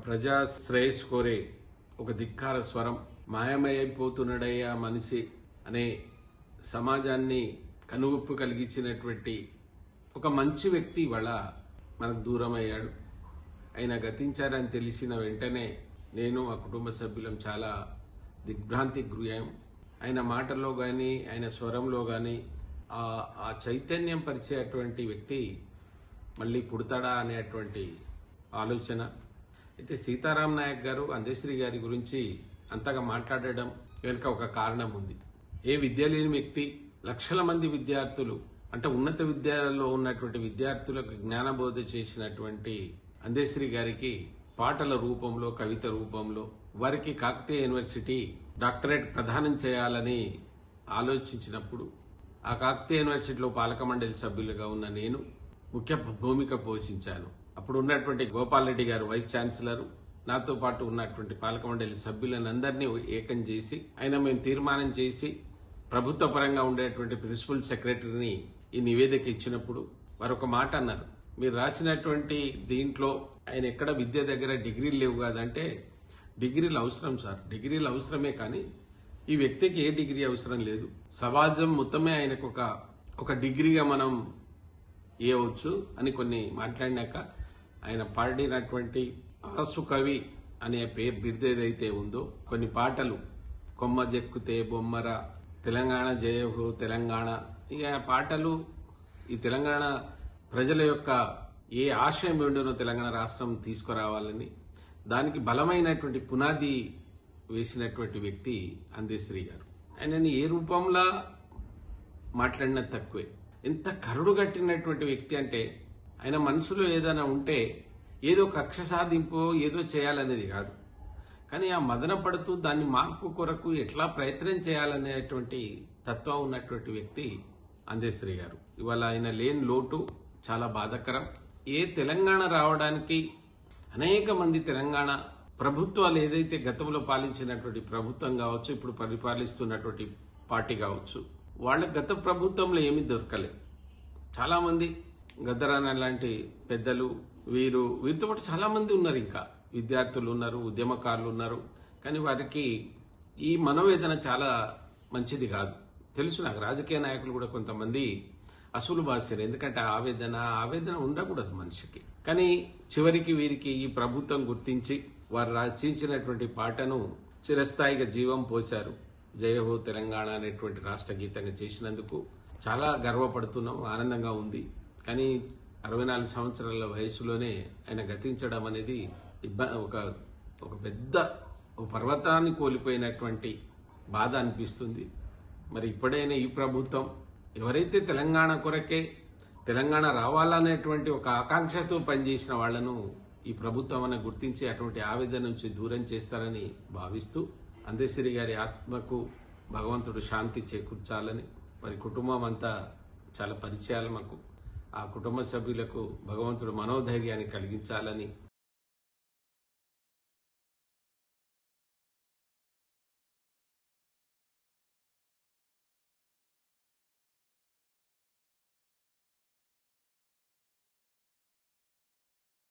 ప్రజా శ్రేయస్ కోరే ఒక ధిక్కార స్వరం, మాయమైపోతున్నాడయ్యా మనిషి అనే సమాజాన్ని కనువిప్పు కలిగించినటువంటి ఒక మంచి వ్యక్తి ఇవాళ మనకు దూరం అయ్యాడు. ఆయన గతించారని తెలిసిన వెంటనే నేను మా కుటుంబ సభ్యులం చాలా దిగ్భ్రాంతికి గురయ్యాం. ఆయన మాటల్లో కానీ ఆయన స్వరంలో కానీ ఆ చైతన్యం పరిచేటువంటి వ్యక్తి మళ్ళీ పుడతాడా అనేటువంటి ఆలోచన. అయితే సీతారాం నాయక్ గారు అందశ్రీ గారి గురించి అంతగా మాట్లాడడం వెనుక ఒక కారణం ఉంది. ఏ విద్య లేని వ్యక్తి లక్షల మంది విద్యార్థులు అంటే ఉన్నత విద్యాలయంలో ఉన్నటువంటి విద్యార్థులకు జ్ఞానబోధ చేసినటువంటి అందశ్రీ గారికి పాటల రూపంలో, కవిత రూపంలో వారికి కాకతీయ యూనివర్సిటీ డాక్టరేట్ ప్రదానం చేయాలని ఆలోచించినప్పుడు ఆ కాకతీయ యూనివర్సిటీలో పాలక మండలి సభ్యులుగా ఉన్న నేను ముఖ్య భూమిక పోషించాను. అప్పుడు ఉన్నటువంటి గోపాల్ రెడ్డి గారు వైస్ ఛాన్సలర్, నాతో పాటు ఉన్నటువంటి పాలక మండలి సభ్యులందరినీ ఏకం చేసి మేము తీర్మానం చేసి ప్రభుత్వ పరంగా ఉండేటువంటి ప్రిన్సిపల్ సెక్రటరీని ఈ నివేదిక ఇచ్చినప్పుడు వారు ఒక మాట అన్నారు, మీరు రాసినటువంటి దీంట్లో ఆయన ఎక్కడ విద్య దగ్గర డిగ్రీలు లేవు కాదంటే, డిగ్రీలు అవసరం సార్, డిగ్రీలు అవసరమే, కానీ ఈ వ్యక్తికి ఏ డిగ్రీ అవసరం లేదు. సమాజం మొత్తమే ఆయనకు ఒక డిగ్రీగా మనం ఇవ్వచ్చు అని కొన్ని మాట్లాడినాక ఆయన పాడినటువంటి ఆసు కవి అనే బిరుదేదైతే ఉందో కొన్ని పాటలు, కొమ్మ జెక్కుతే బొమ్మర, తెలంగాణ జయహో తెలంగాణ, ఇక పాటలు ఈ తెలంగాణ ప్రజల యొక్క ఏ ఆశయం ఉండనో తెలంగాణ రాష్ట్రం తీసుకురావాలని దానికి బలమైనటువంటి పునాది వేసినటువంటి వ్యక్తి అందశ్రీ గారు. ఆయనని ఏ రూపంలో మాట్లాడినా తక్కువే. ఎంత కరుడు కట్టినటువంటి వ్యక్తి అంటే ఆయన మనసులో ఏదైనా ఉంటే ఏదో కక్ష సాధింపో ఏదో చేయాలనేది కాదు, కానీ ఆ మదన పడుతూ దాన్ని మార్పు కొరకు ఎట్లా ప్రయత్నం చేయాలనేటువంటి తత్వం ఉన్నటువంటి వ్యక్తి అందశ్రీ గారు. ఇవాళ ఆయన లేని లోటు చాలా బాధాకరం. ఏ తెలంగాణ రావడానికి అనేక మంది తెలంగాణ ప్రభుత్వాలు ఏదైతే గతంలో పాలించినటువంటి ప్రభుత్వం కావచ్చు, ఇప్పుడు పరిపాలిస్తున్నటువంటి పార్టీ కావచ్చు, వాళ్ళ గత ప్రభుత్వంలో ఏమీ దొరకలేదు. చాలా మంది గద్దరాన లాంటి పెద్దలు వీరితో పాటు చాలా మంది ఉన్నారు, ఇంకా విద్యార్థులు ఉన్నారు, ఉద్యమకారులు ఉన్నారు, కానీ వారికి ఈ మనోవేదన చాలా మంచిది కాదు. తెలుసు నాకు, రాజకీయ నాయకులు కూడా కొంతమంది అసలు బాసారు, ఎందుకంటే ఆవేదన ఉండకూడదు మనిషికి. కానీ చివరికి వీరికి ఈ ప్రభుత్వం గుర్తించి వారు రచించినటువంటి పాటను చిరస్థాయిగా జీవం పోశారు. జయహో తెలంగాణ అనేటువంటి రాష్ట్ర గీతంగా చేసినందుకు చాలా గర్వపడుతున్నాం, ఆనందంగా ఉంది. కానీ 64 సంవత్సరాల వయసులోనే ఆయన గతించడం అనేది ఒక పెద్ద పర్వతాన్ని కోల్పోయినటువంటి బాధ అనిపిస్తుంది. మరి ఇప్పుడైనా ఈ ప్రభుత్వం ఎవరైతే తెలంగాణ కొరకే తెలంగాణ రావాలనేటువంటి ఒక ఆకాంక్షతో పనిచేసిన వాళ్లను ఈ ప్రభుత్వం అనే గుర్తించి అటువంటి ఆవేదన నుంచి దూరం చేస్తారని భావిస్తూ అందశ్రీ గారి ఆత్మకు భగవంతుడు శాంతి చేకూర్చాలని, మరి కుటుంబం అంతా చాలా పరిచయాలు మాకు, ఆ కుటుంబ సభ్యులకు భగవంతుడు మనోధైర్యాన్ని కలిగించాలని